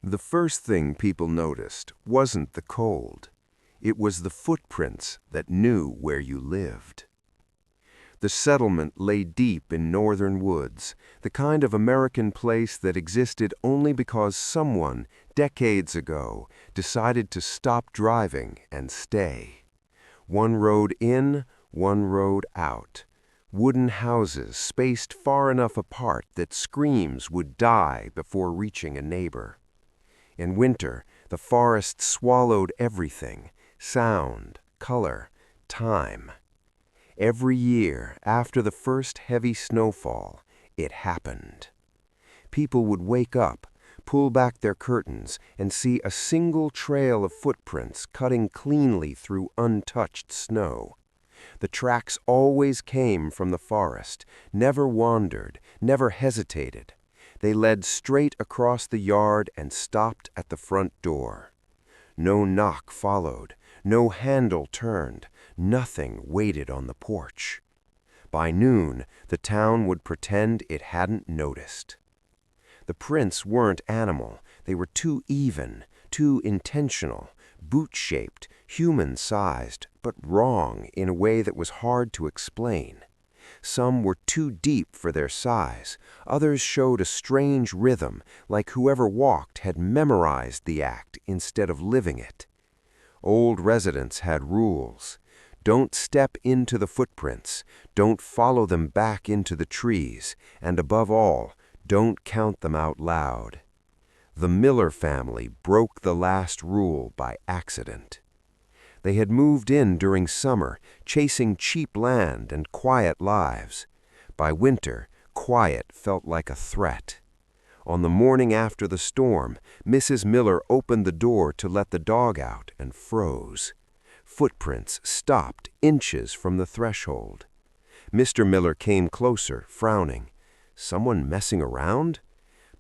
The first thing people noticed wasn't the cold. It was the footprints that knew where you lived. The settlement lay deep in northern woods, the kind of American place that existed only because someone, decades ago, decided to stop driving and stay. One road in, one road out. Wooden houses spaced far enough apart that screams would die before reaching a neighbor. In winter, the forest swallowed everything: sound, color, time. Every year, after the first heavy snowfall, it happened. People would wake up, pull back their curtains, and see a single trail of footprints cutting cleanly through untouched snow. The tracks always came from the forest, never wandered, never hesitated. They led straight across the yard and stopped at the front door. No knock followed, no handle turned, nothing waited on the porch. By noon, the town would pretend it hadn't noticed. The prints weren't animal, they were too even, too intentional, boot-shaped, human-sized, but wrong in a way that was hard to explain. Some were too deep for their size, others showed a strange rhythm, like whoever walked had memorized the act instead of living it. Old residents had rules. Don't step into the footprints, don't follow them back into the trees, and above all, don't count them out loud. The Miller family broke the last rule by accident. They had moved in during summer, chasing cheap land and quiet lives. By winter, quiet felt like a threat. On the morning after the storm, Mrs. Miller opened the door to let the dog out and froze. Footprints stopped inches from the threshold. Mr. Miller came closer, frowning. Someone messing around?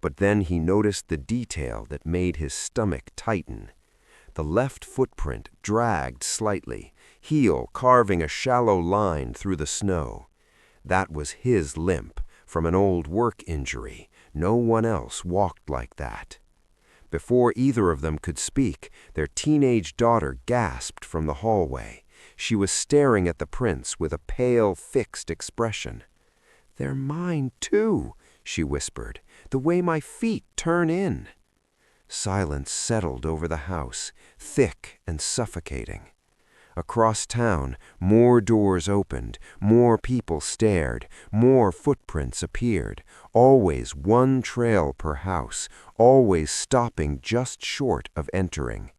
But then he noticed the detail that made his stomach tighten. The left footprint dragged slightly, heel carving a shallow line through the snow. That was his limp, from an old work injury. No one else walked like that. Before either of them could speak, their teenage daughter gasped from the hallway. She was staring at the prints with a pale, fixed expression. "They're mine, too," she whispered, "the way my feet turn in." Silence settled over the house, thick and suffocating. Across town, more doors opened, more people stared, more footprints appeared, always one trail per house, always stopping just short of entering.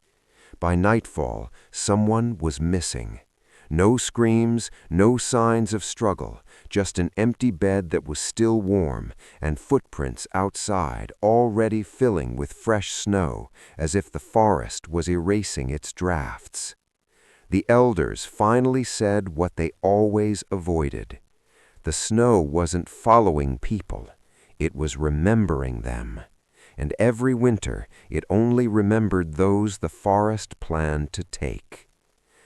By nightfall, someone was missing. No screams, no signs of struggle, just an empty bed that was still warm, and footprints outside already filling with fresh snow, as if the forest was erasing its drafts. The elders finally said what they always avoided. The snow wasn't following people, it was remembering them. And every winter it only remembered those the forest planned to take.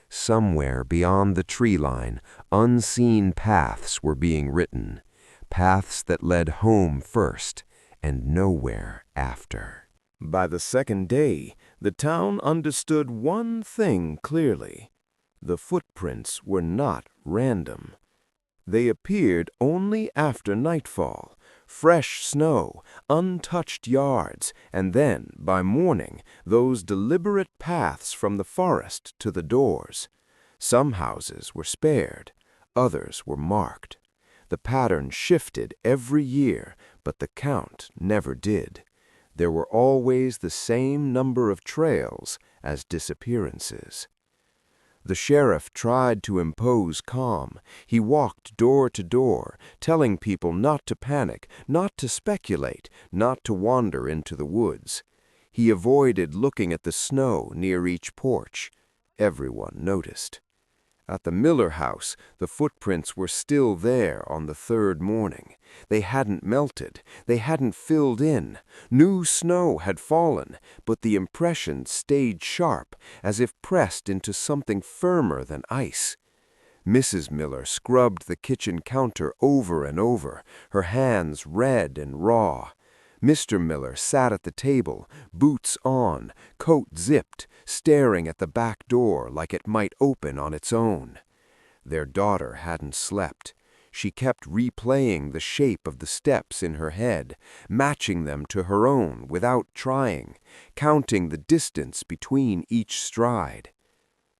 Somewhere beyond the tree line, unseen paths were being written, paths that led home first and nowhere after. By the second day, the town understood one thing clearly. The footprints were not random. They appeared only after nightfall, fresh snow, untouched yards, and then, by morning, those deliberate paths from the forest to the doors. Some houses were spared, others were marked. The pattern shifted every year, but the count never did. There were always the same number of trails as disappearances. The sheriff tried to impose calm. He walked door to door, telling people not to panic, not to speculate, not to wander into the woods. He avoided looking at the snow near each porch. Everyone noticed. At the Miller house, the footprints were still there on the third morning. They hadn't melted, they hadn't filled in. New snow had fallen, but the impression stayed sharp, as if pressed into something firmer than ice. Mrs. Miller scrubbed the kitchen counter over and over, her hands red and raw. Mr. Miller sat at the table, boots on, coat zipped, staring at the back door like it might open on its own. Their daughter hadn't slept. She kept replaying the shape of the steps in her head, matching them to her own without trying, counting the distance between each stride.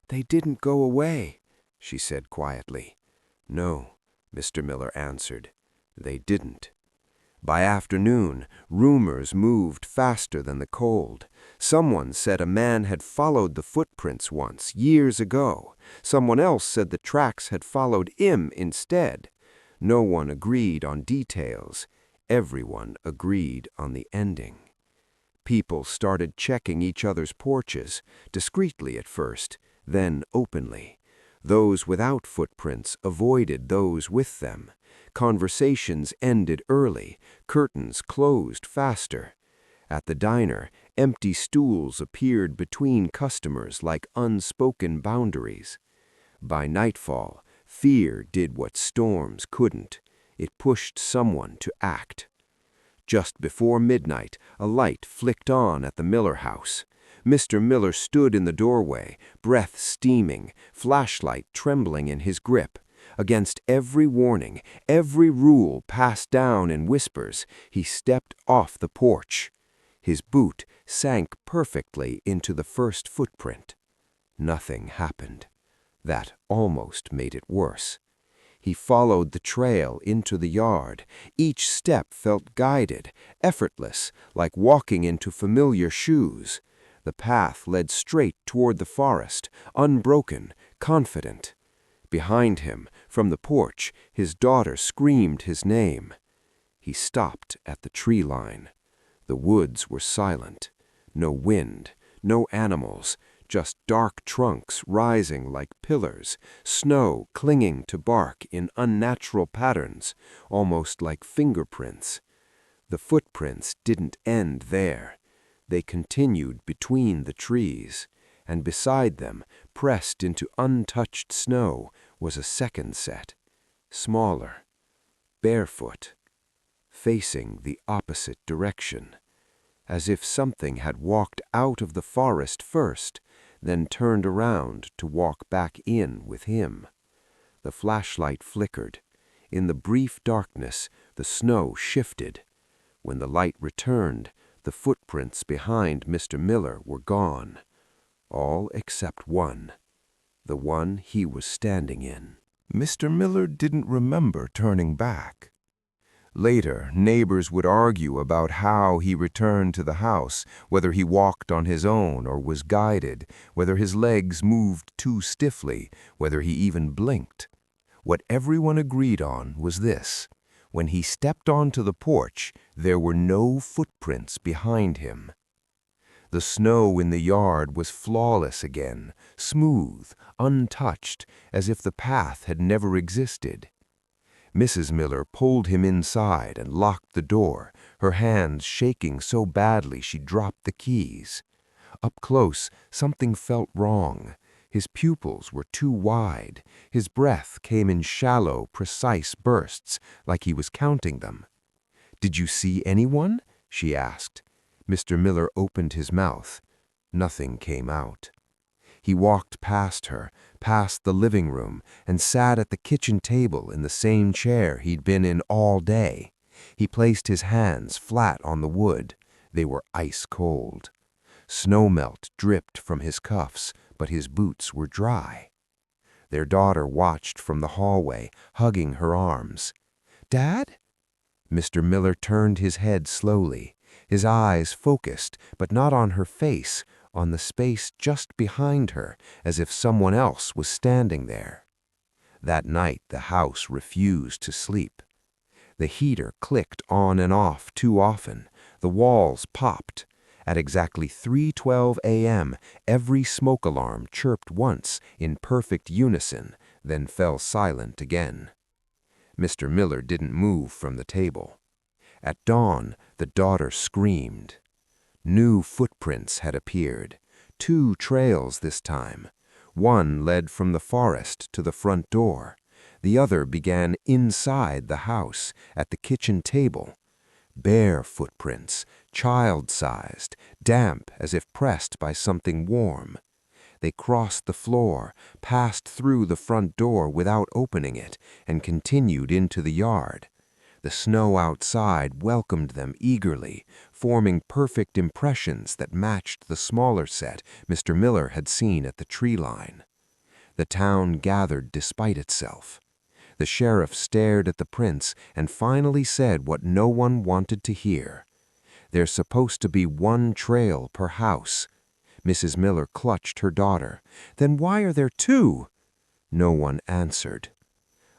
"They didn't go away," she said quietly. "No," Mr. Miller answered. "They didn't." By afternoon, rumors moved faster than the cold. Someone said a man had followed the footprints once, years ago. Someone else said the tracks had followed him instead. No one agreed on details. Everyone agreed on the ending. People started checking each other's porches, discreetly at first, then openly. Those without footprints avoided those with them. Conversations ended early, curtains closed faster. At the diner, empty stools appeared between customers like unspoken boundaries. By nightfall, fear did what storms couldn't. It pushed someone to act. Just before midnight, a light flicked on at the Miller house. Mr. Miller stood in the doorway, breath steaming, flashlight trembling in his grip. Against every warning, every rule passed down in whispers, he stepped off the porch. His boot sank perfectly into the first footprint. Nothing happened. That almost made it worse. He followed the trail into the yard. Each step felt guided, effortless, like walking into familiar shoes. The path led straight toward the forest, unbroken, confident. Behind him, from the porch, his daughter screamed his name. He stopped at the tree line. The woods were silent. No wind, no animals, just dark trunks rising like pillars, snow clinging to bark in unnatural patterns, almost like fingerprints. The footprints didn't end there. They continued between the trees, and beside them, pressed into untouched snow, was a second set, smaller, barefoot, facing the opposite direction, as if something had walked out of the forest first, then turned around to walk back in with him. The flashlight flickered. In the brief darkness, the snow shifted. When the light returned, the footprints behind Mr. Miller were gone. All except one. The one he was standing in. Mr. Miller didn't remember turning back. Later, neighbors would argue about how he returned to the house, whether he walked on his own or was guided, whether his legs moved too stiffly, whether he even blinked. What everyone agreed on was this: when he stepped onto the porch, there were no footprints behind him. The snow in the yard was flawless again, smooth, untouched, as if the path had never existed. Mrs. Miller pulled him inside and locked the door, her hands shaking so badly she dropped the keys. Up close, something felt wrong. His pupils were too wide. His breath came in shallow, precise bursts, like he was counting them. "Did you see anyone?" she asked. Mr. Miller opened his mouth. Nothing came out. He walked past her, past the living room, and sat at the kitchen table in the same chair he'd been in all day. He placed his hands flat on the wood. They were ice cold. Snowmelt dripped from his cuffs, but his boots were dry. Their daughter watched from the hallway, hugging her arms. "Dad?" Mr. Miller turned his head slowly, his eyes focused, but not on her face, on the space just behind her, as if someone else was standing there. That night the house refused to sleep. The heater clicked on and off too often. The walls popped. At exactly 3:12 a.m., every smoke alarm chirped once in perfect unison, then fell silent again. Mr. Miller didn't move from the table. At dawn, the daughter screamed. New footprints had appeared. 2 trails this time. One led from the forest to the front door. The other began inside the house, at the kitchen table. bare footprints, child-sized, damp as if pressed by something warm. They crossed the floor, passed through the front door without opening it, and continued into the yard. The snow outside welcomed them eagerly, forming perfect impressions that matched the smaller set Mr. Miller had seen at the tree line. The town gathered despite itself. The sheriff stared at the prints and finally said what no one wanted to hear. "There's supposed to be one trail per house." Mrs. Miller clutched her daughter. "Then why are there two?" No one answered.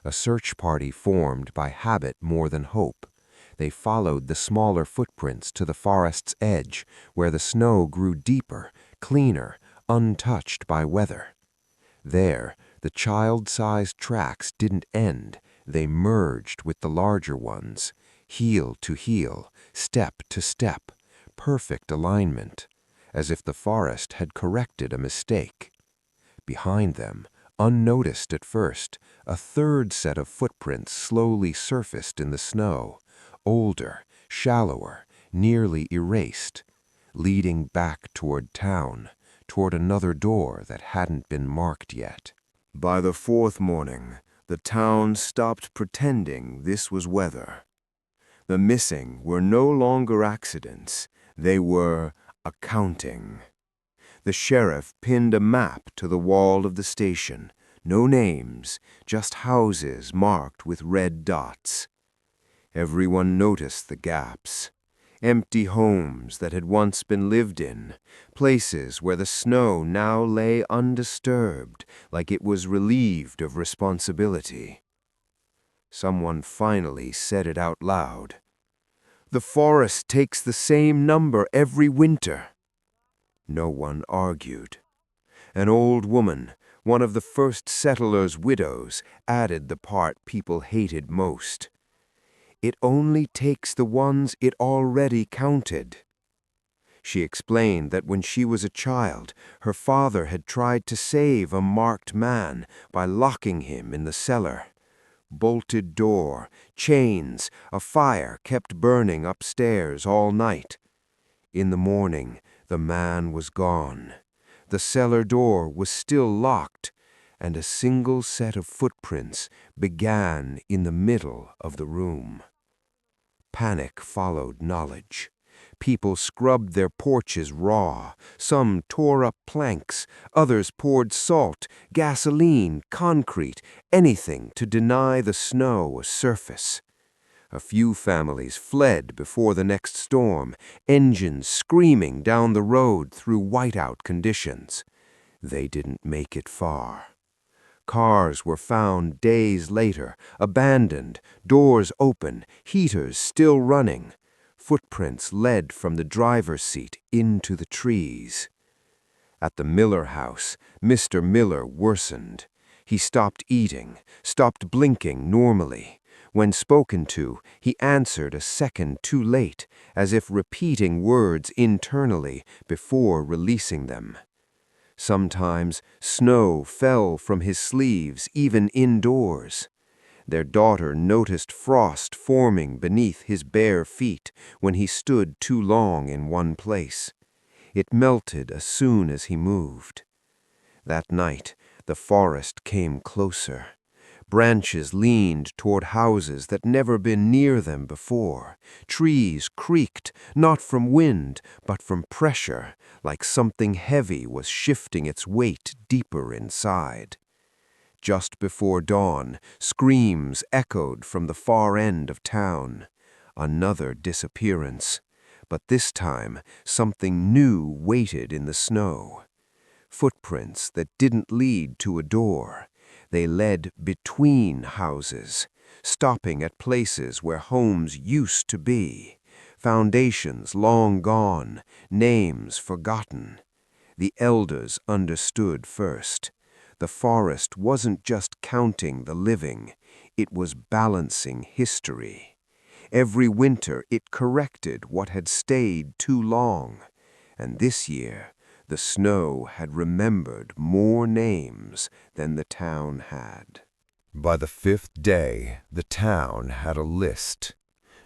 A search party formed by habit more than hope. They followed the smaller footprints to the forest's edge, where the snow grew deeper, cleaner, untouched by weather. There, the child-sized tracks didn't end, they merged with the larger ones, heel to heel, step to step, perfect alignment, as if the forest had corrected a mistake. Behind them, unnoticed at first, a third set of footprints slowly surfaced in the snow, older, shallower, nearly erased, leading back toward town, toward another door that hadn't been marked yet. By the fourth morning, the town stopped pretending this was weather. The missing were no longer accidents, they were accounting. The sheriff pinned a map to the wall of the station. No names, just houses marked with red dots. Everyone noticed the gaps. Empty homes that had once been lived in, places where the snow now lay undisturbed, like it was relieved of responsibility. Someone finally said it out loud. "The forest takes the same number every winter." No one argued. An old woman, one of the first settlers' widows, added the part people hated most. "It only takes the ones it already counted." She explained that when she was a child, her father had tried to save a marked man by locking him in the cellar. Bolted door, chains, a fire kept burning upstairs all night. In the morning, the man was gone. The cellar door was still locked, and a single set of footprints began in the middle of the room. Panic followed knowledge. People scrubbed their porches raw. Some tore up planks. Others poured salt, gasoline, concrete, anything to deny the snow a surface. A few families fled before the next storm, engines screaming down the road through whiteout conditions. They didn't make it far. Cars were found days later, abandoned, doors open, heaters still running. Footprints led from the driver's seat into the trees. At the Miller house, Mr. Miller worsened. He stopped eating, stopped blinking normally. When spoken to, he answered a second too late, as if repeating words internally before releasing them. Sometimes snow fell from his sleeves, even indoors. Their daughter noticed frost forming beneath his bare feet when he stood too long in one place. It melted as soon as he moved. That night, the forest came closer. Branches leaned toward houses that never been near them before. Trees creaked, not from wind, but from pressure, like something heavy was shifting its weight deeper inside. Just before dawn, screams echoed from the far end of town. Another disappearance. But this time, something new waited in the snow. Footprints that didn't lead to a door. They led between houses, stopping at places where homes used to be, foundations long gone, names forgotten. The elders understood first. The forest wasn't just counting the living, it was balancing history. Every winter it corrected what had stayed too long, and this year the snow had remembered more names than the town had. By the fifth day, the town had a list.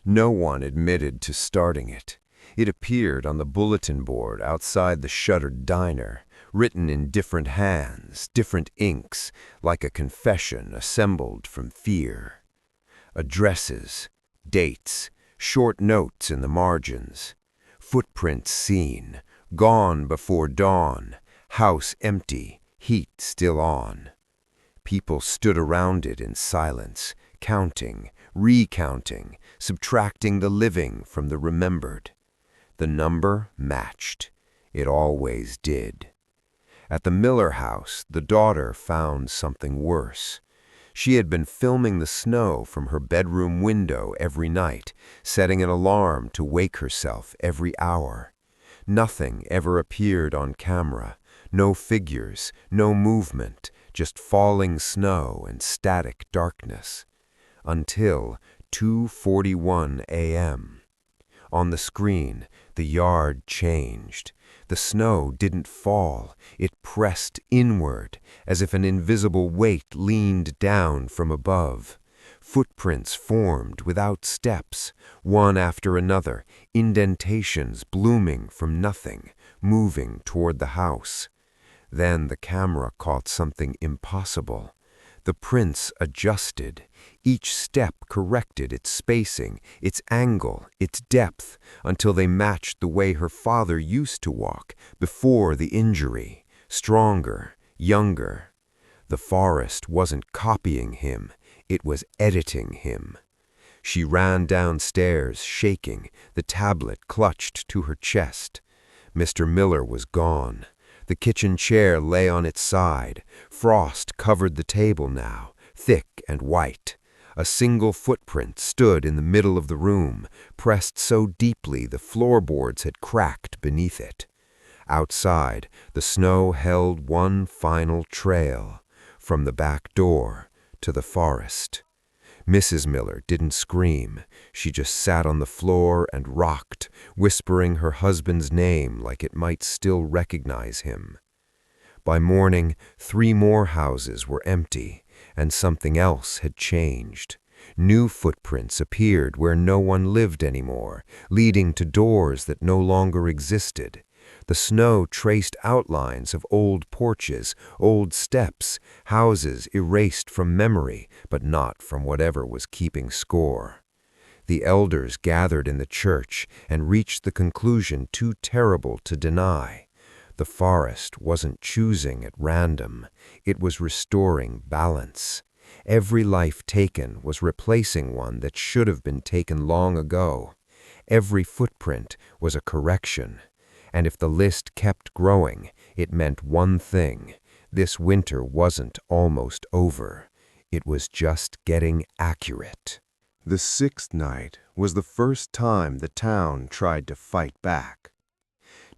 No one admitted to starting it. It appeared on the bulletin board outside the shuttered diner, written in different hands, different inks, like a confession assembled from fear. Addresses, dates, short notes in the margins. Footprints seen, gone before dawn, house empty, heat still on. People stood around it in silence, counting, recounting, subtracting the living from the remembered. The number matched. It always did. At the Miller house, the daughter found something worse. She had been filming the snow from her bedroom window every night, setting an alarm to wake herself every hour. Nothing ever appeared on camera. No figures, no movement, just falling snow and static darkness. Until 2:41 a.m. On the screen, the yard changed. The snow didn't fall. It pressed inward, as if an invisible weight leaned down from above. Footprints formed without steps, one after another, indentations blooming from nothing, moving toward the house. Then the camera caught something impossible. The prints adjusted. Each step corrected its spacing, its angle, its depth, until they matched the way her father used to walk before the injury, stronger, younger. The forest wasn't copying him, it was editing him. She ran downstairs, shaking, the tablet clutched to her chest. Mr. Miller was gone. The kitchen chair lay on its side. Frost covered the table now, thick and white. A single footprint stood in the middle of the room, pressed so deeply the floorboards had cracked beneath it. Outside, the snow held one final trail, from the back door to the forest. Mrs. Miller didn't scream. She just sat on the floor and rocked, whispering her husband's name like it might still recognize him. By morning, 3 more houses were empty, and something else had changed. New footprints appeared where no one lived anymore, leading to doors that no longer existed. The snow traced outlines of old porches, old steps, houses erased from memory, but not from whatever was keeping score. The elders gathered in the church and reached the conclusion too terrible to deny. The forest wasn't choosing at random. It was restoring balance. Every life taken was replacing one that should have been taken long ago. Every footprint was a correction. And if the list kept growing, it meant one thing. This winter wasn't almost over. It was just getting accurate. The 6th night was the first time the town tried to fight back.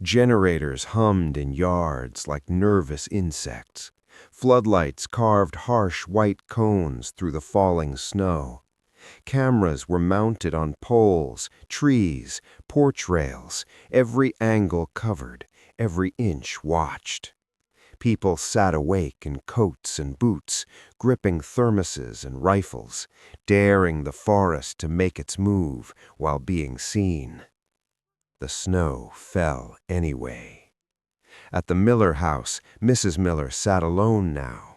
Generators hummed in yards like nervous insects. Floodlights carved harsh white cones through the falling snow. Cameras were mounted on poles, trees, porch rails, every angle covered, every inch watched. People sat awake in coats and boots, gripping thermoses and rifles, daring the forest to make its move while being seen. The snow fell anyway. At the Miller house, Mrs. Miller sat alone now.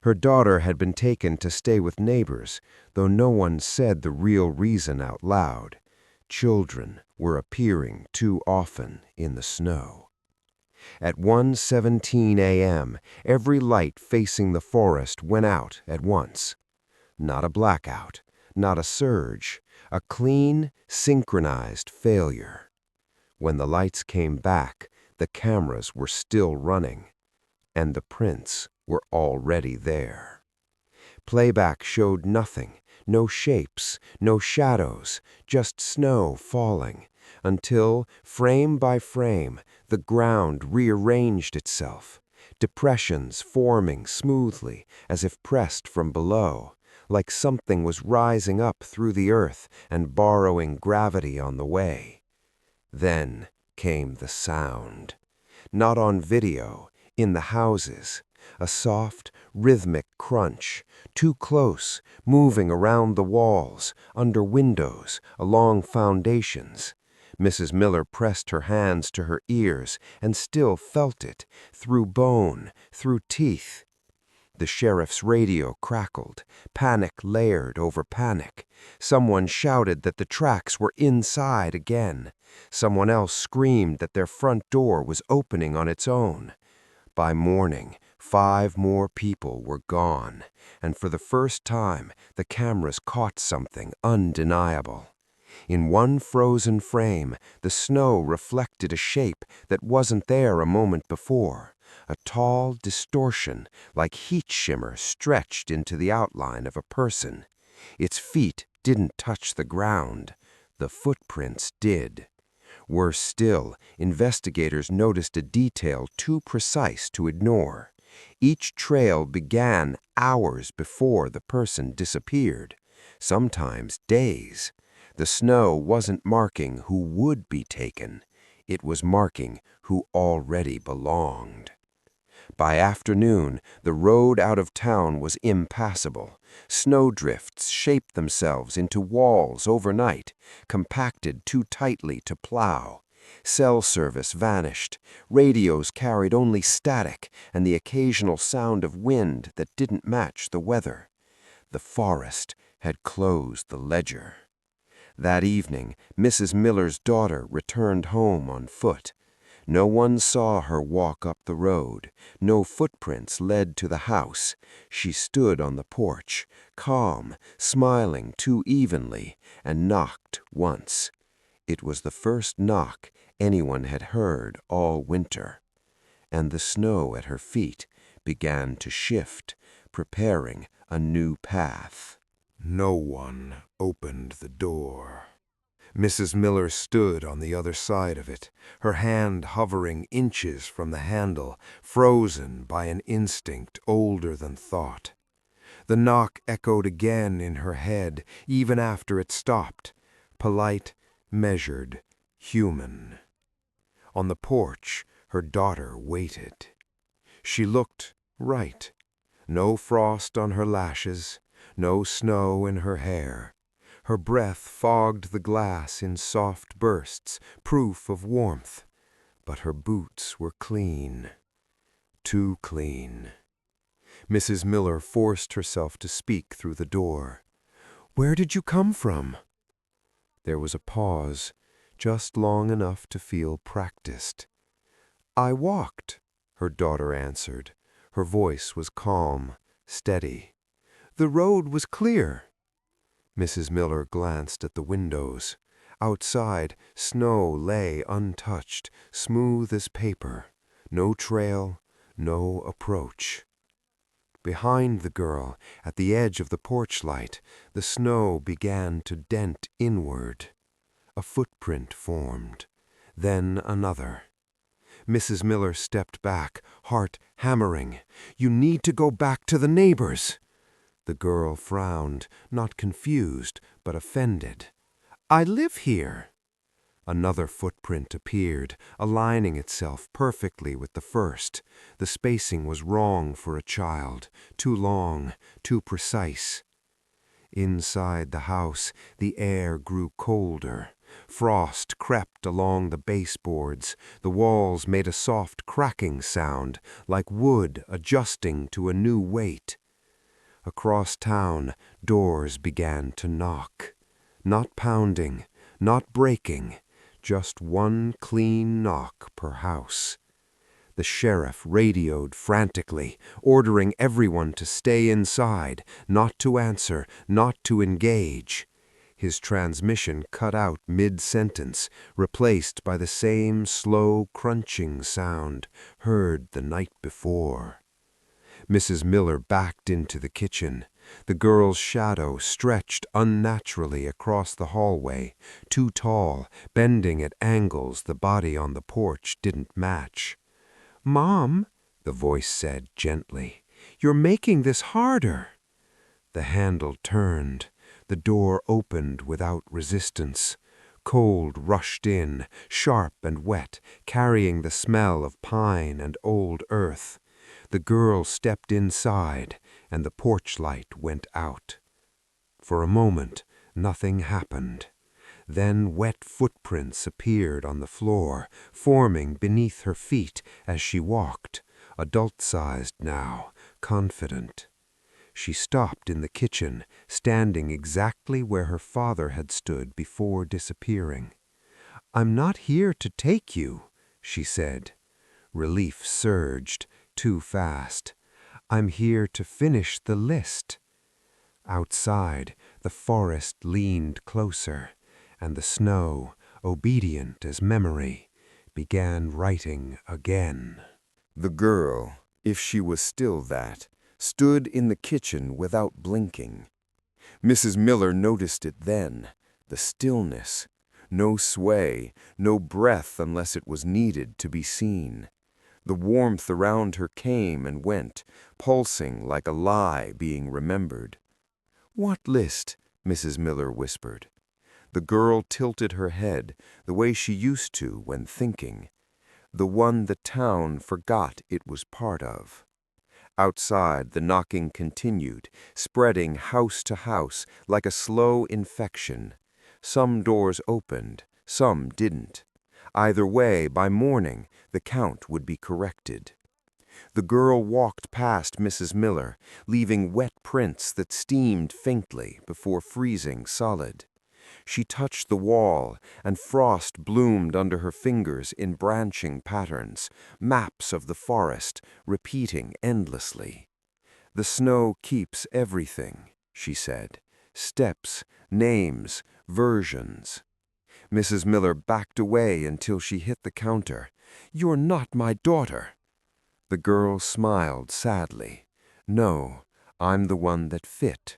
Her daughter had been taken to stay with neighbors, though no one said the real reason out loud. Children were appearing too often in the snow. At 1:17 a.m., every light facing the forest went out at once. Not a blackout, not a surge, a clean, synchronized failure. When the lights came back, the cameras were still running, and the prints were already there. Playback showed nothing, no shapes, no shadows, just snow falling, until, frame by frame, the ground rearranged itself, depressions forming smoothly as if pressed from below, like something was rising up through the earth and borrowing gravity on the way. Then came the sound. Not on video, in the houses. A soft, rhythmic crunch, too close, moving around the walls, under windows, along foundations. Mrs. Miller pressed her hands to her ears and still felt it, through bone, through teeth. The sheriff's radio crackled, panic layered over panic. Someone shouted that the tracks were inside again. Someone else screamed that their front door was opening on its own. By morning, 5 more people were gone, and for the first time, the cameras caught something undeniable. In one frozen frame, the snow reflected a shape that wasn't there a moment before. A tall distortion, like heat shimmer, stretched into the outline of a person. Its feet didn't touch the ground. The footprints did. Worse still, investigators noticed a detail too precise to ignore. Each trail began hours before the person disappeared, sometimes days. The snow wasn't marking who would be taken. It was marking who already belonged. By afternoon, the road out of town was impassable. Snowdrifts shaped themselves into walls overnight, compacted too tightly to plow. Cell service vanished. Radios carried only static and the occasional sound of wind that didn't match the weather. The forest had closed the ledger. That evening, Mrs. Miller's daughter returned home on foot. No one saw her walk up the road. No footprints led to the house. She stood on the porch, calm, smiling too evenly, and knocked once. It was the first knock anyone had heard all winter. And the snow at her feet began to shift, preparing a new path. No one opened the door. Mrs. Miller stood on the other side of it, her hand hovering inches from the handle, frozen by an instinct older than thought. The knock echoed again in her head, even after it stopped, polite, measured, human. On the porch, her daughter waited. She looked right. No frost on her lashes, no snow in her hair. Her breath fogged the glass in soft bursts, proof of warmth. But her boots were clean. Too clean. Mrs. Miller forced herself to speak through the door. "Where did you come from?" There was a pause, just long enough to feel practiced. "I walked," her daughter answered. Her voice was calm, steady. "The road was clear." Mrs. Miller glanced at the windows. Outside, snow lay untouched, smooth as paper. No trail, no approach. Behind the girl, at the edge of the porch light, the snow began to dent inward. A footprint formed, then another. Mrs. Miller stepped back, heart hammering. "You need to go back to the neighbors." The girl frowned, not confused, but offended. "I live here." Another footprint appeared, aligning itself perfectly with the first. The spacing was wrong for a child, too long, too precise. Inside the house, the air grew colder. Frost crept along the baseboards. The walls made a soft cracking sound, like wood adjusting to a new weight. Across town, doors began to knock. Not pounding, not breaking, just one clean knock per house. The sheriff radioed frantically, ordering everyone to stay inside, not to answer, not to engage. His transmission cut out mid-sentence, replaced by the same slow crunching sound heard the night before. Mrs. Miller backed into the kitchen. The girl's shadow stretched unnaturally across the hallway, too tall, bending at angles the body on the porch didn't match. "Mom," the voice said gently, "you're making this harder." The handle turned. The door opened without resistance. Cold rushed in, sharp and wet, carrying the smell of pine and old earth. The girl stepped inside, and the porch light went out. For a moment, nothing happened. Then wet footprints appeared on the floor, forming beneath her feet as she walked, adult-sized now, confident. She stopped in the kitchen, standing exactly where her father had stood before disappearing. "I'm not here to take you," she said. Relief surged, too fast. "I'm here to finish the list." Outside, the forest leaned closer, and the snow, obedient as memory, began writing again. The girl, if she was still that, stood in the kitchen without blinking. Mrs. Miller noticed it then, the stillness. No sway, no breath unless it was needed to be seen. The warmth around her came and went, pulsing like a lie being remembered. "What list?" Mrs. Miller whispered. The girl tilted her head, the way she used to when thinking. The one the town forgot it was part of. Outside, the knocking continued, spreading house to house like a slow infection. Some doors opened, some didn't. Either way, by morning, the count would be corrected. The girl walked past Mrs. Miller, leaving wet prints that steamed faintly before freezing solid. She touched the wall, and frost bloomed under her fingers in branching patterns, maps of the forest, repeating endlessly. "The snow keeps everything," she said. "Steps, names, versions." Mrs. Miller backed away until she hit the counter. "You're not my daughter." The girl smiled sadly. "No, I'm the one that fit."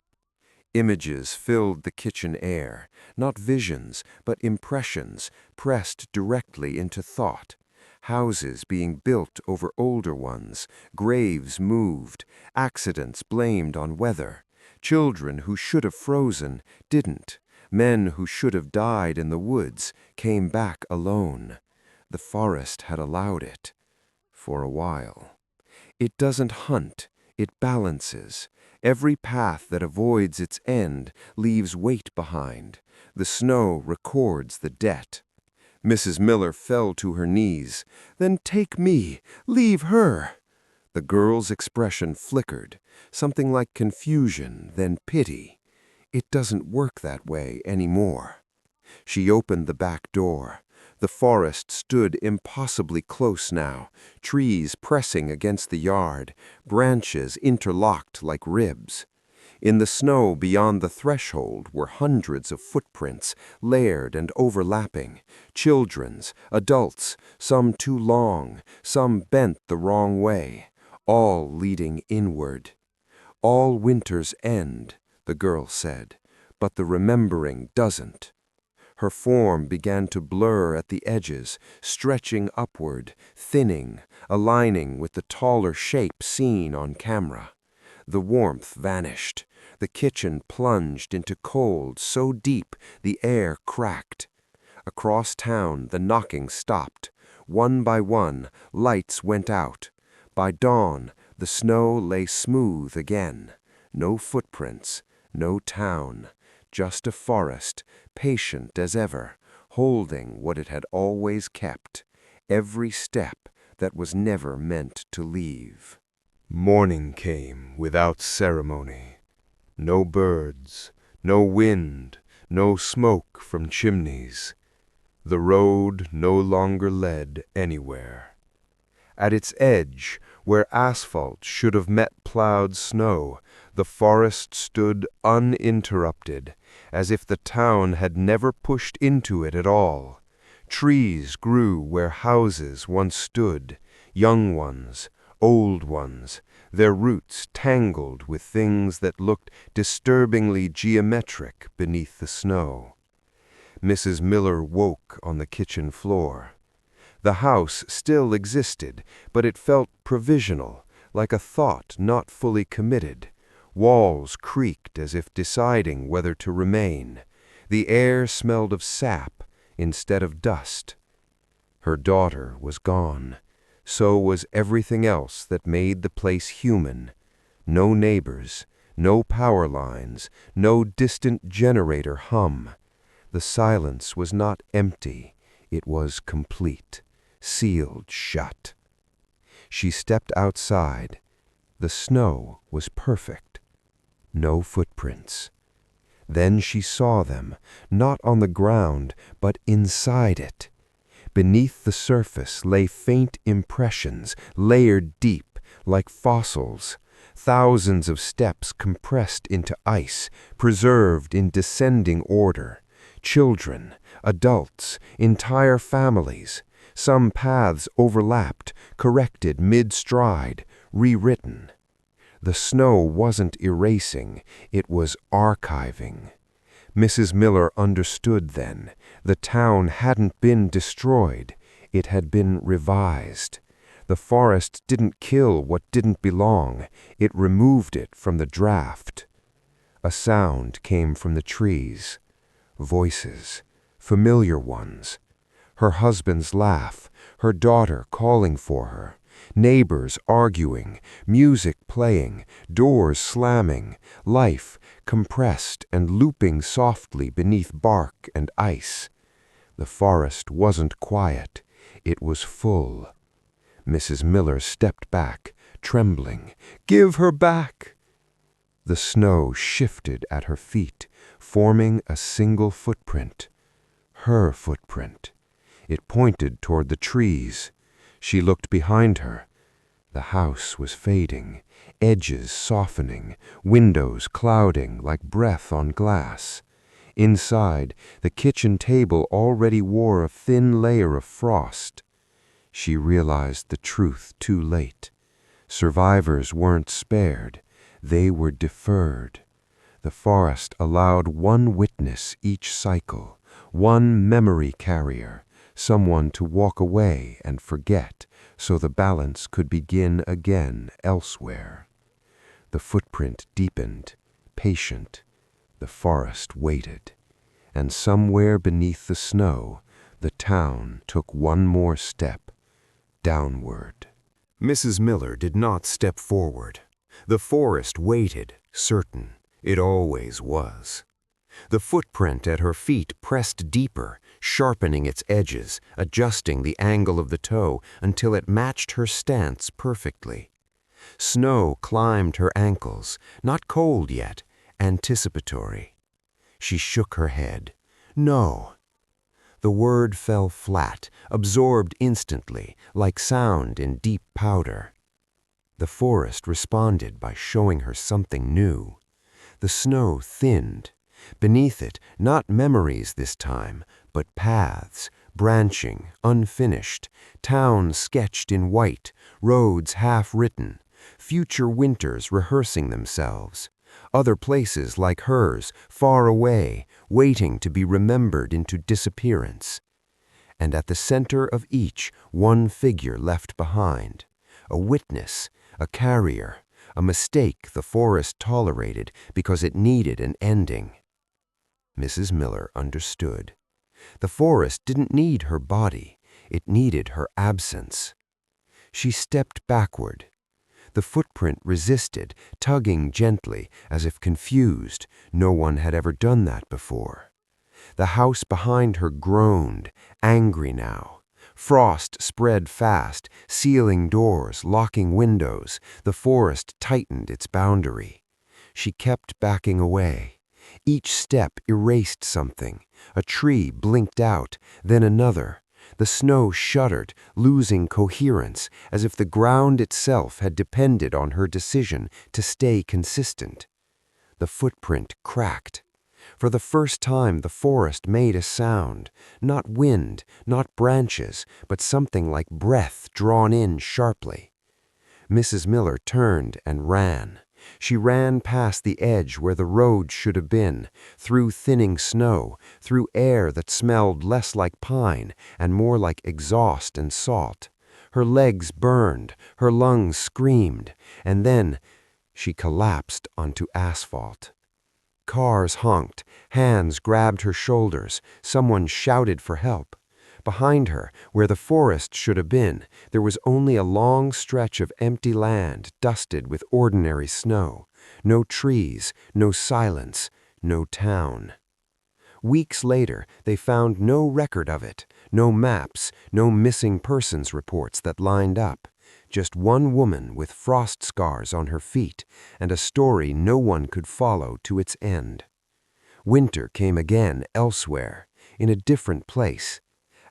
Images filled the kitchen air, not visions, but impressions, pressed directly into thought. Houses being built over older ones, graves moved, accidents blamed on weather, children who should have frozen, didn't, men who should have died in the woods, came back alone. The forest had allowed it. For a while. It doesn't hunt, it balances. Every path that avoids its end leaves weight behind. The snow records the debt. Mrs. Miller fell to her knees. "Then take me, leave her." The girl's expression flickered, something like confusion, then pity. "It doesn't work that way anymore." She opened the back door. The forest stood impossibly close now, trees pressing against the yard, branches interlocked like ribs. In the snow beyond the threshold were hundreds of footprints, layered and overlapping, children's, adults, some too long, some bent the wrong way, all leading inward. "All winters end," the girl said, "but the remembering doesn't." Her form began to blur at the edges, stretching upward, thinning, aligning with the taller shape seen on camera. The warmth vanished. The kitchen plunged into cold so deep the air cracked. Across town, the knocking stopped. One by one, lights went out. By dawn, the snow lay smooth again. No footprints, no town. Just a forest, patient as ever, holding what it had always kept, every step that was never meant to leave. Morning came without ceremony. No birds, no wind, no smoke from chimneys. The road no longer led anywhere. At its edge, where asphalt should have met plowed snow, the forest stood uninterrupted, as if the town had never pushed into it at all. Trees grew where houses once stood, young ones, old ones, their roots tangled with things that looked disturbingly geometric beneath the snow. Mrs. Miller woke on the kitchen floor. The house still existed, but it felt provisional, like a thought not fully committed. Walls creaked as if deciding whether to remain. The air smelled of sap instead of dust. Her daughter was gone. So was everything else that made the place human. No neighbors, no power lines, no distant generator hum. The silence was not empty, it was complete, sealed shut. She stepped outside. The snow was perfect. No footprints. Then she saw them, not on the ground, but inside it. Beneath the surface lay faint impressions, layered deep, like fossils. Thousands of steps compressed into ice, preserved in descending order. Children, adults, entire families. Some paths overlapped, corrected mid-stride, rewritten. The snow wasn't erasing, it was archiving. Mrs. Miller understood then. The town hadn't been destroyed, it had been revised. The forest didn't kill what didn't belong, it removed it from the draft. A sound came from the trees. Voices, familiar ones. Her husband's laugh, her daughter calling for her. Neighbors arguing, music playing, doors slamming, life compressed and looping softly beneath bark and ice. The forest wasn't quiet, it was full. Mrs. Miller stepped back, trembling. "Give her back!" The snow shifted at her feet, forming a single footprint. Her footprint. It pointed toward the trees. She looked behind her. The house was fading, edges softening, windows clouding like breath on glass. Inside, the kitchen table already wore a thin layer of frost. She realized the truth too late. Survivors weren't spared, they were deferred. The forest allowed one witness each cycle, one memory carrier, someone to walk away and forget, so the balance could begin again elsewhere. The footprint deepened, patient. The forest waited. And somewhere beneath the snow, the town took one more step, downward. Mrs. Miller did not step forward. The forest waited, certain. It always was. The footprint at her feet pressed deeper, sharpening its edges, adjusting the angle of the toe until it matched her stance perfectly. Snow climbed her ankles, not cold yet, anticipatory. She shook her head. No. The word fell flat, absorbed instantly, like sound in deep powder. The forest responded by showing her something new. The snow thinned. Beneath it, not memories this time, but paths, branching, unfinished, towns sketched in white, roads half-written, future winters rehearsing themselves, other places like hers, far away, waiting to be remembered into disappearance. And at the center of each, one figure left behind, a witness, a carrier, a mistake the forest tolerated because it needed an ending. Mrs. Miller understood. The forest didn't need her body, it needed her absence. She stepped backward. The footprint resisted, tugging gently, as if confused. No one had ever done that before. The house behind her groaned, angry now. Frost spread fast, sealing doors, locking windows. The forest tightened its boundary. She kept backing away. Each step erased something. A tree blinked out, then another. The snow shuddered, losing coherence, as if the ground itself had depended on her decision to stay consistent. The footprint cracked. For the first time, the forest made a sound, not wind, not branches, but something like breath drawn in sharply. Mrs. Miller turned and ran. She ran past the edge where the road should have been, through thinning snow, through air that smelled less like pine and more like exhaust and salt. Her legs burned, her lungs screamed, and then she collapsed onto asphalt. Cars honked, hands grabbed her shoulders, someone shouted for help. Behind her, where the forest should have been, there was only a long stretch of empty land dusted with ordinary snow. No trees, no silence, no town. Weeks later, they found no record of it, no maps, no missing persons reports that lined up. Just one woman with frost scars on her feet and a story no one could follow to its end. Winter came again elsewhere, in a different place.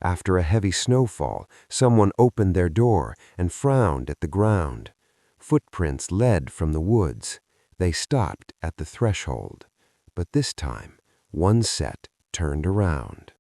After a heavy snowfall, someone opened their door and frowned at the ground. Footprints led from the woods. They stopped at the threshold. But this time, one set turned around.